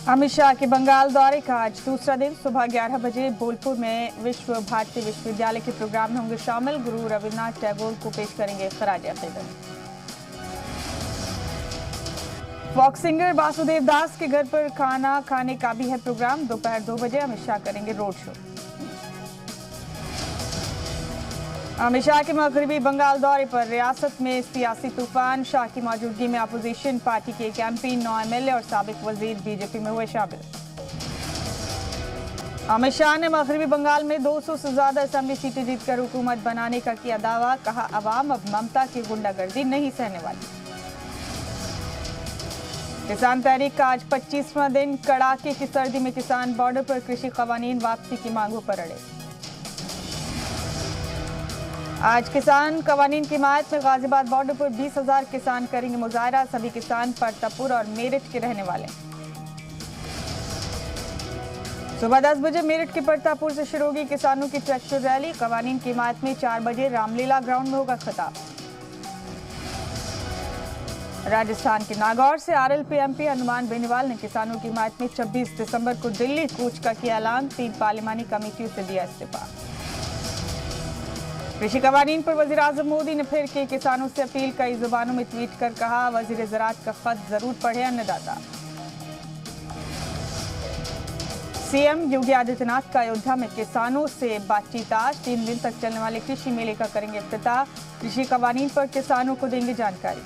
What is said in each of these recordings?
अमित शाह के बंगाल दौरे का आज दूसरा दिन। सुबह 11 बजे बोलपुर में विश्व भारती विश्वविद्यालय के प्रोग्राम में होंगे शामिल। गुरु रविन्द्रनाथ टैगोर को पेश करेंगे खराज अकीदत। फॉक सिंगर वासुदेव दास के घर पर खाना खाने का भी है प्रोग्राम। दोपहर 2 बजे अमित शाह करेंगे रोड शो। अमित शाह के मगरबी बंगाल दौरे पर रियासत में सियासी तूफान। शाह की मौजूदगी में अपोजिशन पार्टी के एमपी 9 एमएलए और साबिक वजीर बीजेपी में हुए शामिल। अमित शाह ने मगरबी बंगाल में 200 से ज्यादा असेंबली सीटें जीतकर हुकूमत बनाने का किया दावा। कहा, अवाम अब ममता की गुंडागर्दी नहीं सहने वाली। किसान तहरीक का आज 25वां दिन। कड़ाके की सर्दी में किसान बॉर्डर पर कृषि कवानीन वापसी की मांगों पर अड़े। आज किसान कवानीन की हिमायत में गाजियाबाद बॉर्डर पर 20,000 किसान करेंगे मुजाहरा। सभी किसान परतापुर और मेरठ के रहने वाले। सुबह 10 बजे मेरठ के परतापुर से शुरू होगी किसानों की ट्रैक्टर रैली। कवानीन की हिमायत में 4 बजे रामलीला ग्राउंड में होगा खिताब। राजस्थान के नागौर से आरएलपी एमपी हनुमान बेनीवाल ने किसानों की हिमायत में 26 दिसंबर को दिल्ली कूच का किया ऐलान। 3 पार्लिमानी कमेटियों से दिया इस्तीफा। कृषि कवानीन पर वजीर आजम मोदी ने फिर की किसानों से अपील। कई जुबानों में ट्वीट कर कहा, वजीर ज़राअत का खत जरूर पढ़े अन्नदाता। सीएम योगी आदित्यनाथ का अयोध्या में किसानों से बातचीत। आज 3 दिन तक चलने वाले कृषि मेले का करेंगे इफ्तिताह। कृषि कवानीन पर किसानों को देंगे जानकारी।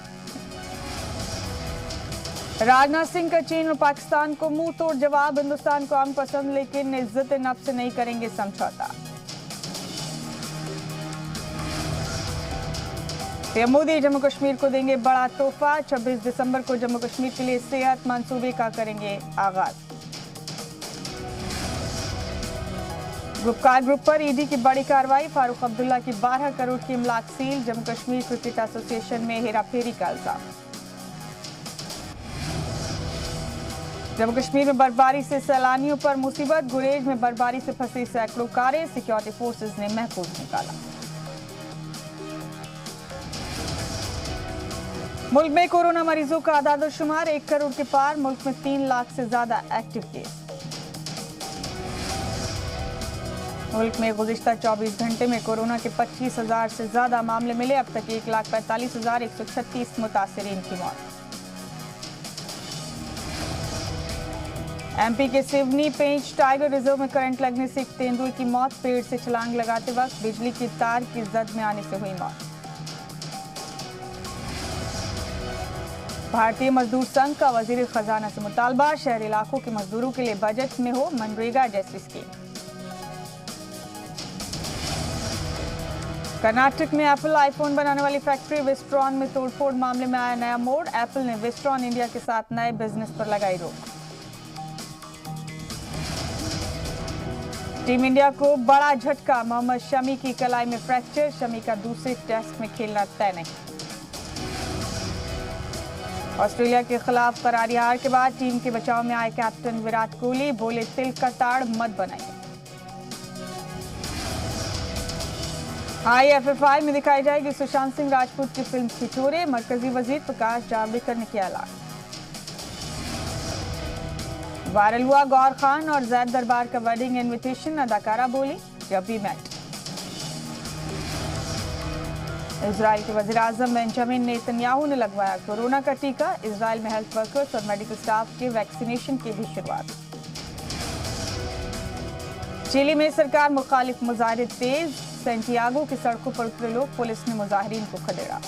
राजनाथ सिंह का चीन और पाकिस्तान को मुंह तोड़ जवाब। हिंदुस्तान को अमन पसंद लेकिन इज्जत नफ्स से नहीं करेंगे समझौता। पीएम मोदी जम्मू कश्मीर को देंगे बड़ा तोहफा। 26 दिसंबर को जम्मू कश्मीर के लिए सेहत मंसूबे का करेंगे आगाज। गुपकार ग्रुप पर ईडी की बड़ी कार्रवाई। फारूक अब्दुल्ला की 12 करोड़ की इमलाक सील। जम्मू कश्मीर क्रिकेट एसोसिएशन में हेराफेरी का इल्जाम। जम्मू कश्मीर में बर्फबारी से सैलानियों पर मुसीबत। गुरेज में बर्फबारी से फंसी सैकड़ों कारें। सिक्योरिटी फोर्सेज ने महफूज निकाला। मुल्क में कोरोना मरीजों का आदादोशुमार 1 करोड़ के पार। मुल्क में 3 लाख से ज्यादा एक्टिव केस। मुल्क में गुज़िश्ता 24 घंटे में कोरोना के 25,000 से ज्यादा मामले मिले। अब तक 1,45,136 मुतासिरीन की मौत। एमपी के सिवनी पेंच टाइगर रिजर्व में करंट लगने से एक तेंदुए की मौत। पेड़ से छलांग लगाते वक्त बिजली की तार की जद में आने से हुई मौत। भारतीय मजदूर संघ का वजीर खजाना से मुतालबा। शहरी इलाकों के मजदूरों के लिए बजट में हो मनरेगा जैसी स्कीम। कर्नाटक में एप्पल आईफोन बनाने वाली फैक्ट्री विस्ट्रॉन में तोड़फोड़ मामले में आया नया मोड़। एप्पल ने विस्ट्रॉन इंडिया के साथ नए बिजनेस पर लगाई रोक। टीम इंडिया को बड़ा झटका। मोहम्मद शमी की कलाई में फ्रैक्चर। शमी का दूसरे टेस्ट में खेलना तय नहीं। ऑस्ट्रेलिया के खिलाफ करारी हार के बाद टीम के बचाव में आए कैप्टन विराट कोहली। बोले, तिल का ताड़ मत बनाइए। IFFI में दिखाई जाएगी सुशांत सिंह राजपूत की फिल्म छिछोरे। मरकजी वजीर प्रकाश जावड़ेकर ने किया ऐलान। वायरल हुआ गौहर खान और जैद दरबार का वेडिंग इनविटेशन। अदाकारा बोली, जब भी मैट। इजराइल के वजीर आजम बेंजामिन नेतन्याहू ने लगवाया कोरोना का टीका। इजराइल में हेल्थ वर्कर्स और मेडिकल स्टाफ के वैक्सीनेशन की भी शुरुआत। चिली में सरकार मुखालिफ मुजाहिरे तेज। सेंटियागो की सड़कों पर उतरे लोग। पुलिस ने मुजाहिरीन को खदेड़ा।